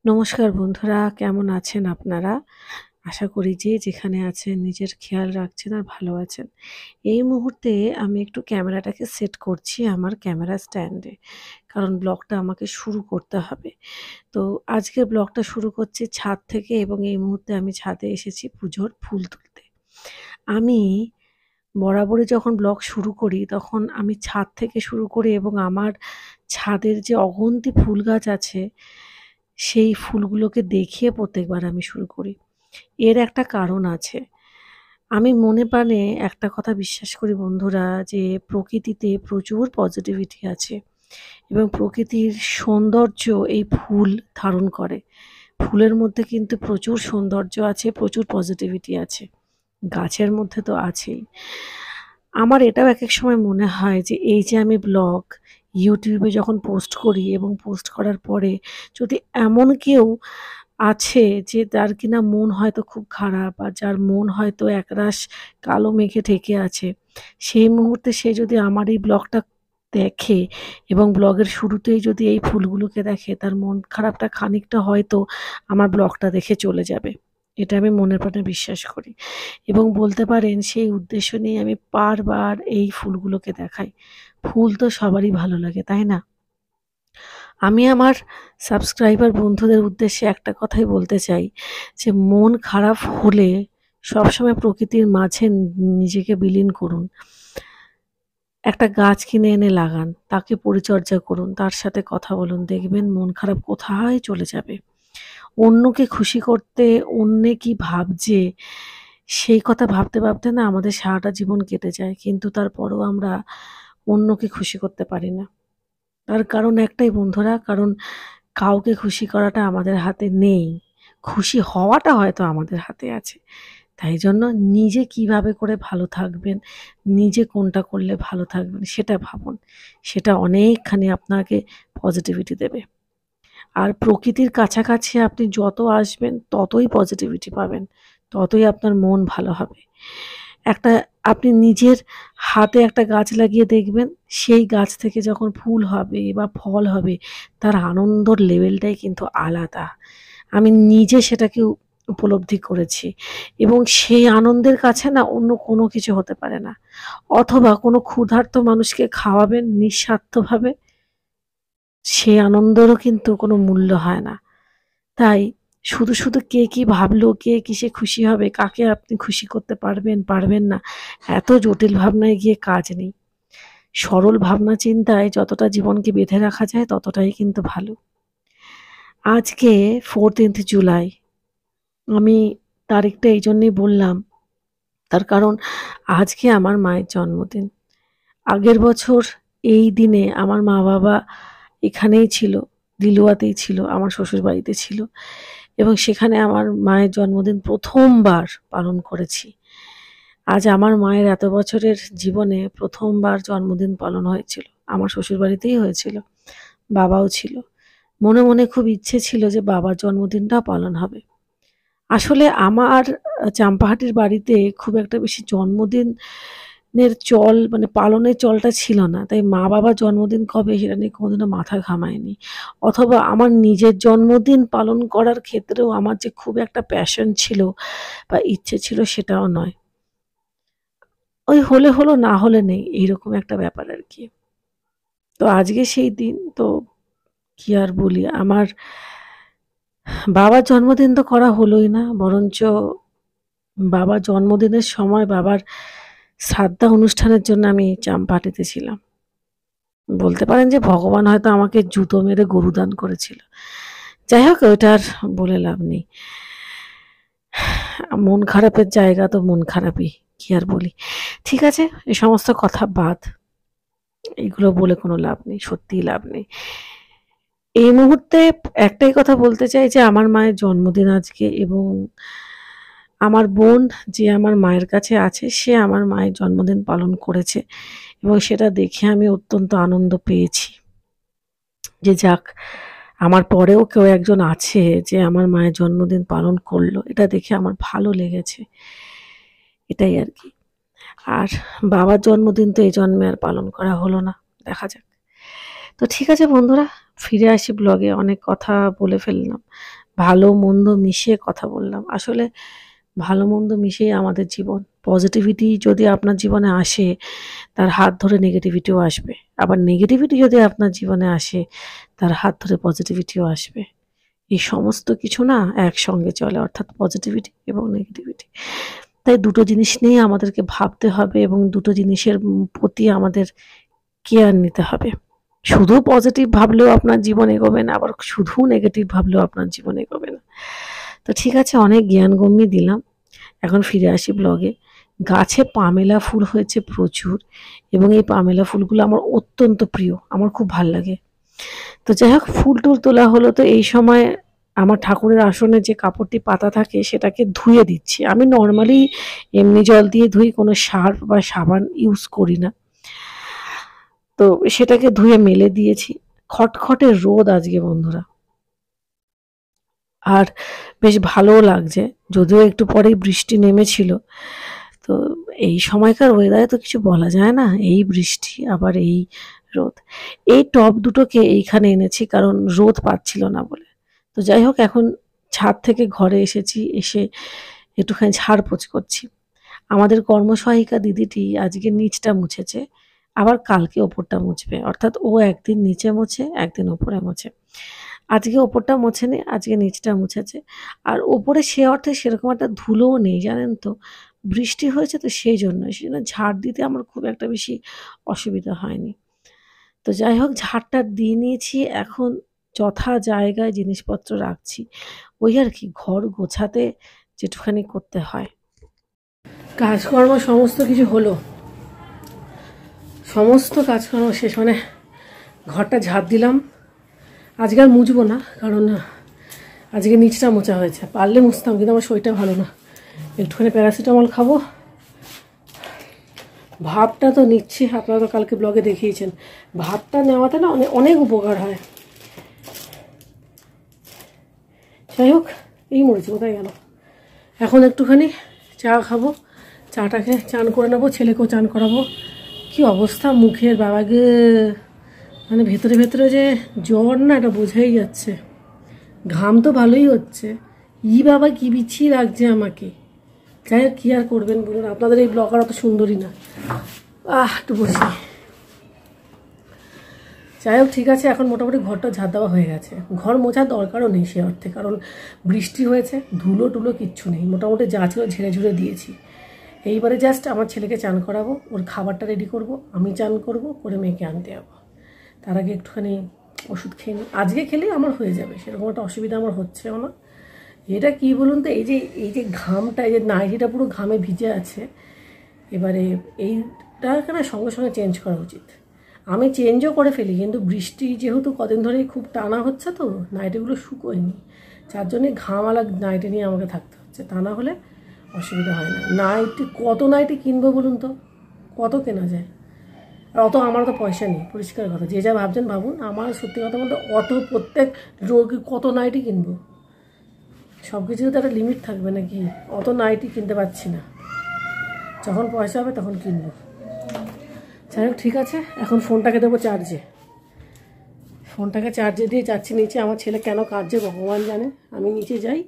নমস্কার বন্ধুরা, কেমন আছেন আপনারা? আশা করি যে যেখানে আছেন নিজের খেয়াল রাখছেন আর ভালো আছেন। এই মুহূর্তে আমি একটু ক্যামেরাটাকে সেট করছি আমার ক্যামেরা স্ট্যান্ডে। কারণ ব্লগটা আমাকে শুরু করতে হবে। তো আজকের ব্লগটা শুরু করছি ছাদ থেকে এবং এই মুহূর্তে আমি ছাদে এসেছি পুজোর ফুল তুলতে। আমি বরাবরই যখন ব্লগ শুরু করি তখন আমি ছাদ থেকে শুরু করি এবং আমার ছাদের যে অগুন্তি ফুল গাছ আছে সেই ফুলগুলোকে দেখিয়ে প্রত্যেকবার আমি শুরু করি। এর একটা কারণ আছে। আমি মনে প্রাণে একটা কথা বিশ্বাস করি বন্ধুরা যে প্রকৃতিতে প্রচুর পজিটিভিটি আছে এবং প্রকৃতির সৌন্দর্য এই ফুল ধারণ করে। ফুলের মধ্যে কিন্তু প্রচুর সৌন্দর্য আছে, প্রচুর পজিটিভিটি আছে। গাছের মধ্যে তো আছেই। আমার এটাও একেক সময় মনে হয় যে এই যে আমি ব্লগ YouTube এ যখন পোস্ট করি এবং পোস্ট করার পরে যদি এমন কেউ আছে যে যার কিনা মন হয়তো খুব খারাপ আর যার মন হয়তো একরাশ কালো মেঘে ঢেকে আছে, সেই মুহূর্তে সে যদি আমার এই ব্লগটা দেখে এবং ব্লগের শুরুতেই যদি এই ফুলগুলোকে দেখে, তার মন খারাপটা খানিকটা হয়তো আমার ব্লগটা দেখে চলে যাবে। এটা আমি মনের প্রাণে বিশ্বাস করি এবং বলতে পারেন সেই উদ্দেশ্য নিয়ে আমি বারবার এই ফুলগুলোকে দেখাই। ফুল তো সবারই ভালো লাগে, তাই না? আমি আমার সাবস্ক্রাইবার বন্ধুদের উদ্দেশ্যে একটা কথাই বলতে চাই যে মন খারাপ হলে সবসময় প্রকৃতির মাঝে নিজেকে বিলীন করুন। একটা গাছ কিনে এনে লাগান, তাকে পরিচর্যা করুন, তার সাথে কথা বলুন। দেখবেন মন খারাপ কোথায় চলে যাবে। অন্যকে খুশি করতে অন্যে কি ভাবছে সেই কথা ভাবতে, ভাবতে না আমাদের সারাটা জীবন কেটে যায়। কিন্তু তারপরেও আমরা অন্যকে খুশি করতে পারি না। তার কারণ একটাই বন্ধুরা, কারণ কাউকে খুশি করাটা আমাদের হাতে নেই। খুশি হওয়াটা হয়তো আমাদের হাতে আছে। তাই জন্য নিজে কিভাবে করে ভালো থাকবেন, নিজে কোনটা করলে ভালো থাকবেন সেটা ভাবুন। সেটা অনেকখানি আপনাকে পজিটিভিটি দেবে। আর প্রকৃতির কাছাকাছি আপনি যত আসবেন ততই পজিটিভিটি পাবেন, ততই আপনার মন ভালো হবে। একটা আপনি নিজের হাতে একটা গাছ লাগিয়ে দেখবেন, সেই গাছ থেকে যখন ফুল হবে বা ফল হবে তার আনন্দর লেভেলটাই কিন্তু আলাদা। আমি নিজে সেটাকে উপলব্ধি করেছি এবং সেই আনন্দের কাছে না অন্য কোনো কিছু হতে পারে না। অথবা কোনো ক্ষুধার্ত মানুষকে খাওয়াবেন নিঃস্বার্থভাবে, সে আনন্দেরও কিন্তু কোনো মূল্য হয় না। তাই শুধু কে কি ভাবলো, কে কিসে খুশি হবে, কাকে আপনি খুশি করতে পারবেন, পারবেন না, এত জটিল ভাবনায় গিয়ে কাজ নেই। সরল ভাবনা চিন্তায় যতটা জীবনকে বেঁধে রাখা যায় ততটাই কিন্তু ভালো। আজকে 14th জুলাই। আমি তারিখটা এইজন্যেই বললাম, তার কারণ আজকে আমার মায়ের জন্মদিন। আগের বছর এই দিনে আমার মা-বাবা এখানেই ছিল, লিলুয়াতেই ছিল, আমার শ্বশুরবাড়িতে ছিল এবং সেখানে আমার মায়ের জন্মদিন ১ম বার পালন করেছি। আজ আমার মায়ের এত বছরের জীবনে ১ম বার জন্মদিন পালন হয়েছিল। আমার শ্বশুরবাড়িতেই হয়েছিল। বাবাও ছিল। মনে, মনে খুব ইচ্ছে ছিল যে বাবার জন্মদিনটাও পালন হবে। আসলে আমার চাম্পাহাটির বাড়িতে খুব একটা বেশি জন্মদিনের চল মানে পালনের চলটা ছিল না। তাই মা-বাবার জন্মদিন কবে সেটা নিয়ে কোনোদিনও মাথা ঘামাইনি। অথবা আমার নিজের জন্মদিন পালন করার ক্ষেত্রেও আমার যে খুব একটা প্যাশন ছিল বা ইচ্ছে ছিল সেটাও নয়। ওই হলে হলো, না হলে নেই। এইরকম একটা ব্যাপার আরকি। তো আজকে সেই দিন তো কি আর বলি, আমার বাবার জন্মদিন তো করা হলোই না। বরঞ্চ বাবার জন্মদিনের সময় বাবার শ্রাদ্ধা অনুষ্ঠানের জন্য আমি চাম্পাহাটিতে ছিলাম। বলতে পারেন যে ভগবান হয়তো আমাকে জুতো মেরে গরু দান করেছিল। যাই হোক ওইটা আর বলে লাভ নেই। মন খারাপের জায়গা তো মন খারাপই। কি আর বলি। ঠিক আছে, এ সমস্ত কথা বাদ। এগুলো বলে কোনো লাভ নেই। সত্যিই লাভ নেই। এই মুহূর্তে একটাই কথা বলতে চাই যে আমার মায়ের জন্মদিন আজকে এবং আমার বোন যে আমার মায়ের কাছে আছে সে আমার মায়ের জন্মদিন পালন করেছে এবং সেটা দেখে আমি অত্যন্ত আনন্দ পেয়েছি। যে যাক, আমার পরেও কেউ একজন আছে যে আমার মায়ের জন্মদিন পালন করলো। এটা দেখে আমার ভালো লেগেছে। এটাই আরকি। আর বাবার জন্মদিন তো এই জন্মে আর পালন করা হলো না। দেখা যাক। তো ঠিক আছে বন্ধুরা, ফিরে আসি ব্লগে। অনেক কথা বলে ফেললাম, ভালো মন্দ মিশিয়ে কথা বললাম। আসলে ভালো মন্দ মিশিয়ে আমাদের জীবন। পজিটিভিটি যদি আপনার জীবনে আসে, তার হাত ধরে নেগেটিভিটিও আসবে। আবার নেগেটিভিটি যদি আপনার জীবনে আসে, তার হাত ধরে পজিটিভিটিও আসবে। এই সমস্ত কিছু না একসঙ্গে চলে, অর্থাৎ পজিটিভিটি এবং নেগেটিভিটি। তাই দুটো জিনিস নিয়ে আমাদেরকে ভাবতে হবে এবং দুটো জিনিসের প্রতি আমাদের কেয়ার নিতে হবে। শুধু পজিটিভ ভাবলেও আপনার জীবন এগোবে না, আবার শুধু নেগেটিভ ভাবলেও আপনার জীবন এগোবে না। তো ঠিক আছে, অনেক জ্ঞানগম্যি দিলাম। এখন ফিরে আসি ব্লগে। গাছে পামেলা ফুল হয়েছে প্রচুর, এবং এই পামেলা ফুলগুলো আমার অত্যন্ত প্রিয়, আমার খুব ভাল লাগে। তো যাই হোক, ফুল টুল তোলা হলো। তো এই সময় আমার ঠাকুরের আসনে যে কাপড়টি পাতা থাকে সেটাকে ধুয়ে দিচ্ছি। আমি নর্মালি এমনি জল দিয়ে ধুই, কোনো সার্ফ বা সাবান ইউজ করি না। তো সেটাকে ধুয়ে মেলে দিয়েছি। খটখটে রোদ আজকে বন্ধুরা, আর বেশ ভালোও লাগছে, যদিও একটু পরেই বৃষ্টি নেমেছিল। তো এই সময়কার ওয়েদারে তো কিছু বলা যায় না, এই বৃষ্টি আবার এই রোদ। এই টব দুটোকে এইখানে এনেছি কারণ রোদ পাচ্ছিল না বলে। তো যাই হোক, এখন ছাদ থেকে ঘরে এসেছি, এসে একটুখানি ঝাড়পোছ করছি। আমাদের কর্মসহায়িকা দিদিটি আজকে নিচটা মুছেছে, আবার কালকে ওপরটা মুছবে। অর্থাৎ ও একদিন নিচে মোছে, একদিন ওপরে মোছে। আজকে ওপরটা মোছেনি, আজকে নিচটা মুছেছে। আর ওপরে সে অর্থে সেরকম একটা ধুলোও নেই, জানেন তো, বৃষ্টি হয়েছে তো সেই জন্য ঝাড় দিতে আমার খুব একটা বেশি অসুবিধা হয়নি। তো যাই হোক, ঝাড়টা দিয়ে নিয়েছি। এখন যথা জায়গায় জিনিসপত্র রাখছি, ওই আর কি, ঘর গোছাতে যেটুখানি করতে হয়। কাজকর্ম সমস্ত কিছু হলো, সমস্ত কাজকর্ম শেষ, মানে ঘরটা ঝাড় দিলাম। আজকে আর মুছবো না, কারণ আজকে নিচটা মোছা হয়েছে। পারলে মুছতাম, কিন্তু আমার শরীরটা ভালো না, একটুখানি প্যারাসিটামল খাবো। ভাবটা তো নিচ্ছি, আপনারা তো কালকে ব্লগে দেখিয়েছেন, ভাবটা নেওয়াতে না অনেক অনেক উপকার হয়। যাই হোক, এই মরেছি, কোথায় গেল। এখন একটুখানি চা খাবো, চাটাকে চান করে নেবো, ছেলেকেও চান করাবো। কি অবস্থা মুখের বাবাকে, মানে ভেতরে ভেতরে যে জ্বর না, এটা বোঝাই যাচ্ছে। ঘাম তো ভালোই হচ্ছে, বাবা কি বিচ্ছি লাগছে আমাকে। যাই হোক, কী আর করবেন বলুন, আপনাদের এই ব্লগার অত সুন্দরী না। একটু বসি। যাই হোক, ঠিক আছে, এখন মোটামুটি ঘরটা ঝাড় দেওয়া হয়ে গেছে। ঘর মোছার দরকারও নেই সে অর্থে, কারণ বৃষ্টি হয়েছে, ধুলো টুলো কিচ্ছু নেই, মোটামুটি যা ছিল ঝেড়ে ঝুড়ে দিয়েছি। এইবারে জাস্ট আমার ছেলেকে চান করাবো, ওর খাবারটা রেডি করব, আমি চান করব, করে মেয়েকে আনতে যাবো। তার আগে একটুখানি ওষুধ খেয়ে নিই, আজকে খেলেই আমার হয়ে যাবে, সেরকম একটা অসুবিধা আমার হচ্ছেও না। এটা কি বলুন তো, এই যে ঘামটা, এই যে নাইটিটা পুরো ঘামে ভিজে আছে, এবারে এইটাকে না সঙ্গে সঙ্গে চেঞ্জ করা উচিত। আমি চেঞ্জও করে ফেলি, কিন্তু বৃষ্টি যেহেতু কদিন ধরেই খুব টানা হচ্ছে, তো নাইটিগুলো শুকোয়নি, যার জন্যে ঘামালা নাইটি নিয়ে আমাকে থাকতে হচ্ছে। তা না হলে অসুবিধা হয় না। নাইটি কত নাইটি কিনবো বলুন তো, কত কেনা যায়? আর অত আমার তো পয়সা নেই, পরিষ্কার কথা। যে যা ভাবছেন ভাবুন, আমার সত্যি কথা বলতে অত প্রত্যেক রোগী কত নাইটি কিনবো? সব কিছুতে তো একটা লিমিট থাকবে নাকি? অত নাইটি কিনতে পারছি না, যখন পয়সা হবে তখন কিনবো। যাই হোক, ঠিক আছে, এখন ফোনটাকে দেবো চার্জে। ফোনটাকে চার্জে দিয়ে যাচ্ছি নিচে। আমার ছেলে কেন কাঁদছে ভগবান জানে। আমি নিচে যাই,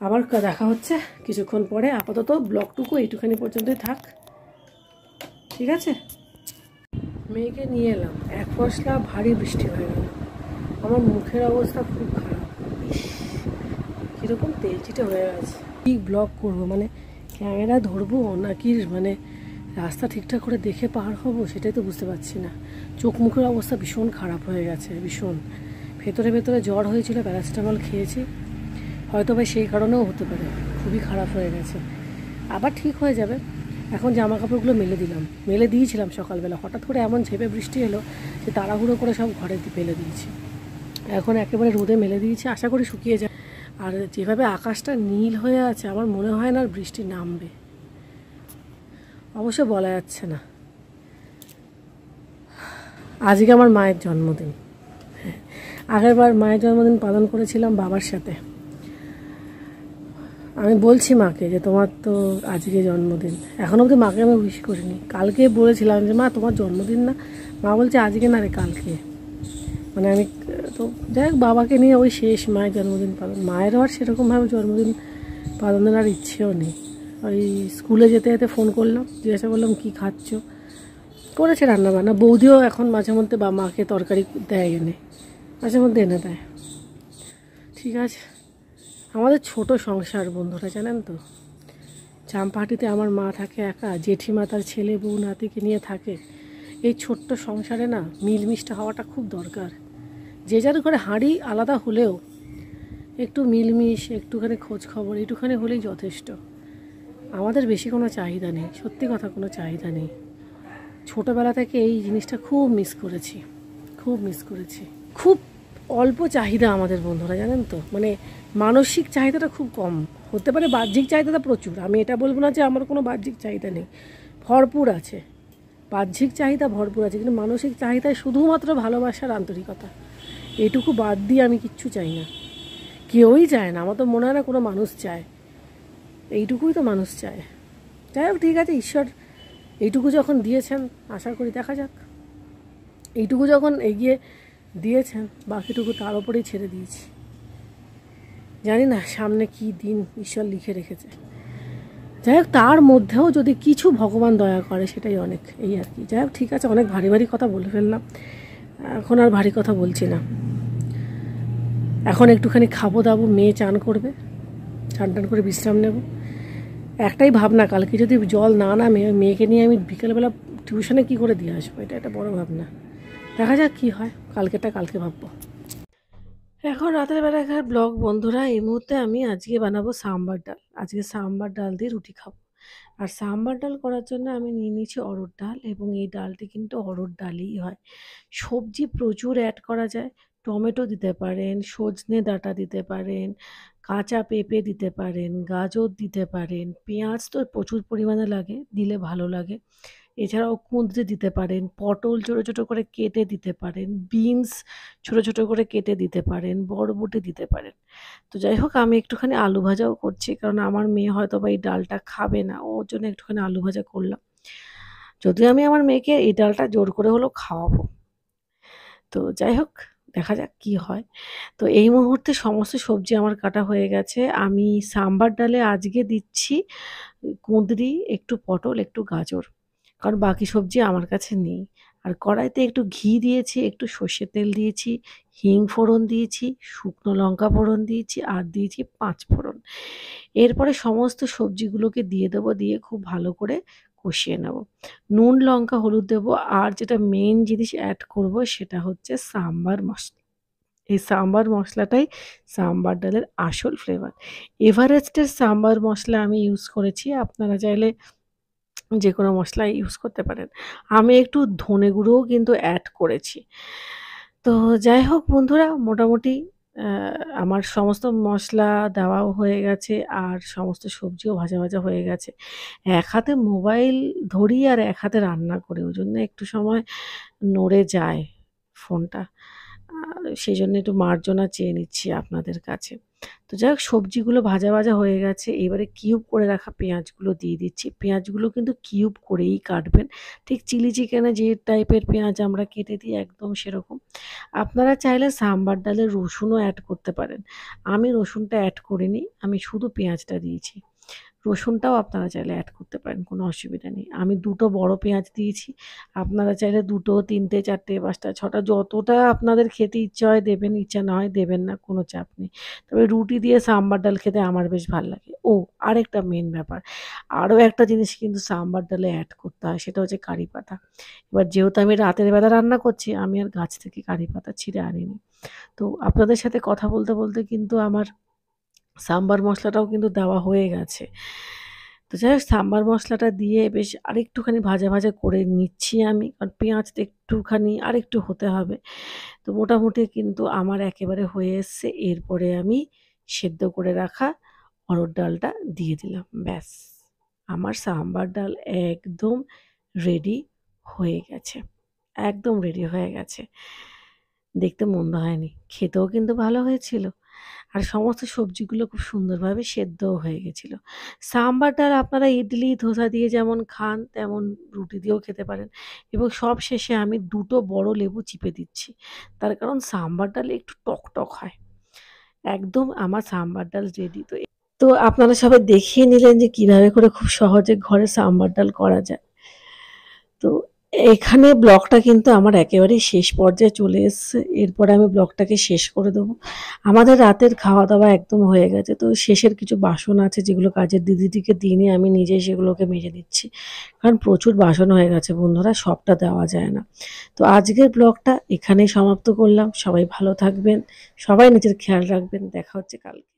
আবার দেখা হচ্ছে কিছুক্ষণ পরে। আপাতত ব্লগটুকু এইটুখানি পর্যন্তই থাক, ঠিক আছে? মেয়েকে নিয়ে এলাম, এক পশলা ভারী বৃষ্টি হয়ে গেল। আমার মুখের অবস্থা খুব খারাপ, কীরকম তেলচিটে হয়ে গেছে। কী ব্লগ করবো, মানে ক্যামেরা ধরবো নাকি মানে রাস্তা ঠিকঠাক করে দেখে পার হবো, সেটাই তো বুঝতে পারছি না। চোখ মুখের অবস্থা ভীষণ খারাপ হয়ে গেছে, ভীষণ। ভেতরে ভেতরে জ্বর হয়েছিল, প্যারাসিটামল খেয়েছি, হয়তো বা সেই কারণেও হতে পারে। খুবই খারাপ হয়ে গেছে, আবার ঠিক হয়ে যাবে। এখন জামা কাপড়গুলো মেলে দিয়েছিলাম সকালবেলা, হঠাৎ করে এমন ঝেপে বৃষ্টি এলো যে তাড়াহুড়ো করে সব ঘরে ফেলে দিয়েছি। এখন একেবারে রোদে মেলে দিয়েছি, আশা করি শুকিয়ে যায়। আর যেভাবে আকাশটা নীল হয়ে আছে, আমার মনে হয় না আর বৃষ্টি নামবে, অবশ্য বলা যাচ্ছে না। আজকে আমার মায়ের জন্মদিন। আগেরবার মায়ের জন্মদিন পালন করেছিলাম বাবার সাথে। আমি বলছি মাকে যে তোমার তো আজকে জন্মদিন, এখন অবধি মাকে আমি উইশ করিনি। কালকে বলেছিলাম যে মা তোমার জন্মদিন না, মা বলছে আজকে না রে, কালকে। মানে আমি তো যাই হোক, বাবাকে নিয়ে ওই শেষ মায়ের জন্মদিন পালন। মায়েরও আর সেরকমভাবে জন্মদিন পালনের আর ইচ্ছেও নেই। ওই স্কুলে যেতে যেতে ফোন করলাম, জিজ্ঞাসা করলাম কী খাচ্ছ, করেছে রান্নাবান্না। বৌদিও এখন মাঝে মধ্যে বা মাকে তরকারি দেয়, এনে মাঝে মধ্যে এনে দেয়। ঠিক আছে, আমাদের ছোট সংসার বন্ধুরা, জানেন তো। চাম্পাহাটিতে আমার মা থাকে একা, জেঠিমা তার ছেলে বউ নাতিকে নিয়ে থাকে। এই ছোট্ট সংসারে না মিলমিশটা হওয়াটা খুব দরকার। যে যার ঘরে হাঁড়ি আলাদা হলেও একটু মিলমিশ, একটুখানি খোঁজ খবর, একটুখানি হলেই যথেষ্ট। আমাদের বেশি কোনো চাহিদা নেই, সত্যি কথা, কোনো চাহিদা নেই। ছোটোবেলা থেকে এই জিনিসটা খুব মিস করেছি, খুব মিস করেছি। খুব অল্প চাহিদা আমাদের বন্ধুরা, জানেন তো। মানে মানসিক চাহিদাটা খুব কম। হতে পারে বাহ্যিক চাহিদাটা প্রচুর, আমি এটা বলবো না যে আমার কোনো বাহ্যিক চাহিদা নেই, ভরপুর আছে। বাহ্যিক চাহিদা ভরপুর আছে, কিন্তু মানসিক চাহিদায় শুধুমাত্র ভালোবাসার আন্তরিকতা, এইটুকু বাদ দিয়ে আমি কিচ্ছু চাই না। কেউই চায় না, আমার তো মনে হয় না কোনো মানুষ চায়। এইটুকুই তো মানুষ চায়। যাই হোক, ঠিক আছে, ঈশ্বর এইটুকু যখন দিয়েছেন, আশা করি দেখা যাক। এইটুকু যখন এগিয়ে দিয়েছেন, বাকিটুকু তার ওপরেই ছেড়ে দিয়েছি। জানি না সামনে কি দিন ঈশ্বর লিখে রেখেছে। যাই হোক, তার মধ্যেও যদি কিছু ভগবান দয়া করে সেটাই অনেক, এই আর কি। যাই হোক, ঠিক আছে, অনেক ভারী ভারী কথা বলে ফেললাম, এখন আর ভারী কথা বলছি না। এখন একটুখানি খাবো দাবো, মেয়ে চান করবে, চান টান করে বিশ্রাম নেব। একটাই ভাবনা, কালকে যদি জল না নামে মেয়েকে নিয়ে আমি বিকেলবেলা টিউশনে কী করে দিয়ে আসবো, এটা একটা বড় ভাবনা। দেখা যাক কী হয়, কালকেটা কালকে ভাববো। এখন রাতের বেলাকার ব্লগ বন্ধুরা, এই মুহূর্তে আমি আজকে বানাবো সাম্বার ডাল। আজকে সাম্বার ডাল দিয়ে রুটি খাবো। আর সাম্বার ডাল করার জন্য আমি নিয়ে নিয়েছি অড়হর ডাল, এবং এই ডালটি কিন্তু অড়হর ডালই হয়। সবজি প্রচুর অ্যাড করা যায়, টমেটো দিতে পারেন, সজনে ডাঁটা দিতে পারেন, কাঁচা পেঁপে দিতে পারেন, গাজর দিতে পারেন, পেঁয়াজ তো প্রচুর পরিমাণে লাগে, দিলে ভালো লাগে। এছাড়াও কুঁদরি দিতে পারেন, পটল ছোটো ছোটো করে কেটে দিতে পারেন, বিনস ছোটো ছোটো করে কেটে দিতে পারেন, বরবটি দিতে পারেন। তো যাই হোক, আমি একটুখানি আলু ভাজাও করছি, কারণ আমার মেয়ে হয়তো বা এই ডালটা খাবে না, ওর জন্য একটুখানি আলু ভাজা করলাম। যদিও আমি আমার মেয়েকে এই ডালটা জোর করে হলেও খাওয়াবো। তো যাই হোক, দেখা যাক কি হয়। তো এই মুহূর্তে সমস্ত সবজি আমার কাটা হয়ে গেছে। আমি সাম্বার ডালে আজকে দিচ্ছি কুঁদরি, একটু পটল, একটু গাজর, কারণ বাকি সবজি আমার কাছে নেই। আর কড়াইতে একটু ঘি দিয়েছি, একটু সর্ষের তেল দিয়েছি, হিং ফোড়ন দিয়েছি, শুকনো লঙ্কা ফোড়ন দিয়েছি, আর দিয়েছি ৫ ফোড়ন। এরপরে সমস্ত সবজিগুলোকে দিয়ে দেবো, দিয়ে খুব ভালো করে কষিয়ে নেব। নুন, লঙ্কা, হলুদ দেবো, আর যেটা মেইন জিনিস অ্যাড করব সেটা হচ্ছে সাম্বার মশলা। এই সাম্বার মশলাটাই সাম্বার ডালের আসল ফ্লেভার। এভারেস্টের সাম্বার মশলা আমি ইউজ করেছি, আপনারা চাইলে যে কোনো মশলা ইউজ করতে পারেন। আমি একটু ধনে গুঁড়োও কিন্তু অ্যাড করেছি। তো যাই হোক বন্ধুরা, মোটামুটি আ আমার সমস্ত মশলা দেওয়াও হয়ে গেছে, আর সমস্ত সবজিও ভাজা ভাজা হয়ে গেছে। এক হাতে মোবাইল ধরি আর এক হাতে রান্না করি, ওজন্য একটু সময় নড়ে যায় ফোনটা। আ সেজন্য একটু মার্জনা চেয়ে নিচ্ছি আপনাদের কাছে। তো যাই হোক, সবজিগুলো ভাজা ভাজা হয়ে গেছে। এবারে কিউব করে রাখা পেঁয়াজগুলো দিয়ে দিচ্ছি। পেঁয়াজগুলো কিন্তু কিউব করেই কাটবেন। ঠিক চিলি চিকেনে যে টাইপের পেঁয়াজ আমরা কেটে দিই, একদম সেরকম। আপনারা চাইলে সাম্বার ডালে রসুনও অ্যাড করতে পারেন। আমি রসুনটা অ্যাড করিনি, আমি শুধু পেঁয়াজটা দিয়েছি। রসুনটাও আপনারা চাইলে অ্যাড করতে পারেন, কোনো অসুবিধা নেই। আমি ২ টো বড় পেঁয়াজ দিয়েছি। আপনারা চাইলে ২ টো, ৩ টে, ৪ টে, ৫ টা, ৬ টা, যতটা আপনাদের খেতে ইচ্ছা হয় দেবেন, ইচ্ছা না হয় দেবেন না, কোনো চাপ নেই। তবে রুটি দিয়ে সাম্বার ডাল খেতে আমার বেশ ভাল লাগে। ও, আরেকটা মেইন ব্যাপার, আরও একটা জিনিস কিন্তু সাম্বার ডালে অ্যাড করতে হয়, সেটা হচ্ছে কারি পাতা। এবার যেহেতু আমি রাতের বেলা রান্না করছি, আমি আর গাছ থেকে কারি পাতা ছিঁড়ে আনিনি। তো আপনাদের সাথে কথা বলতে বলতে কিন্তু আমার সাম্বার মশলাটাও কিন্তু দেওয়া হয়ে গেছে। তো যাই হোক, সাম্বার মশলাটা দিয়ে বেশ আরেকটুখানি ভাজা ভাজা করে নিচ্ছি আমি, কারণ পেঁয়াজটা একটুখানি আরেকটু হতে হবে। তো মোটামুটি কিন্তু আমার একেবারে হয়ে এসছে। এরপরে আমি সেদ্ধ করে রাখা অড়হর ডালটা দিয়ে দিলাম। ব্যাস, আমার সাম্বার ডাল একদম রেডি হয়ে গেছে। একদম রেডি হয়ে গেছে। দেখতে মন্দ হয়নি, খেতেও কিন্তু ভালো হয়েছিল। আর সমস্ত সবজিগুলো খুব সুন্দরভাবে সেদ্ধও হয়ে গেছিল। সাম্বার ডাল আপনারা ইডলি, ধোসা দিয়ে যেমন খান তেমন রুটি দিয়েও খেতে পারেন এবং সবশেষে আমি ২ টো বড় লেবু চিপে দিচ্ছি। তার কারণ সাম্বার ডাল একটু টক হয়। একদম আমার সাম্বার ডাল রেডি। তো আপনারা সবাই দেখিয়ে নিলেন যে কিভাবে করে খুব সহজে ঘরে সাম্বার ডাল করা যায়। তো এখানে ব্লগটা কিন্তু আমার একেবারেই শেষ পর্যায়ে চলে এসছে। এরপরে আমি ব্লগটাকে শেষ করে দেবো। আমাদের রাতের খাওয়া-দাওয়া একদম হয়ে গেছে। তো শেষের কিছু বাসন আছে যেগুলো কাজের দিদিটিকে দিইনি, আমি নিজেই সেগুলোকে মেজে নিচ্ছি। কারণ প্রচুর বাসন হয়ে গেছে বন্ধুরা, সবটা দেওয়া যায় না। তো আজকের ব্লগটা এখানেই সমাপ্ত করলাম। সবাই ভালো থাকবেন, সবাই নিজের খেয়াল রাখবেন। দেখা হচ্ছে কালকে।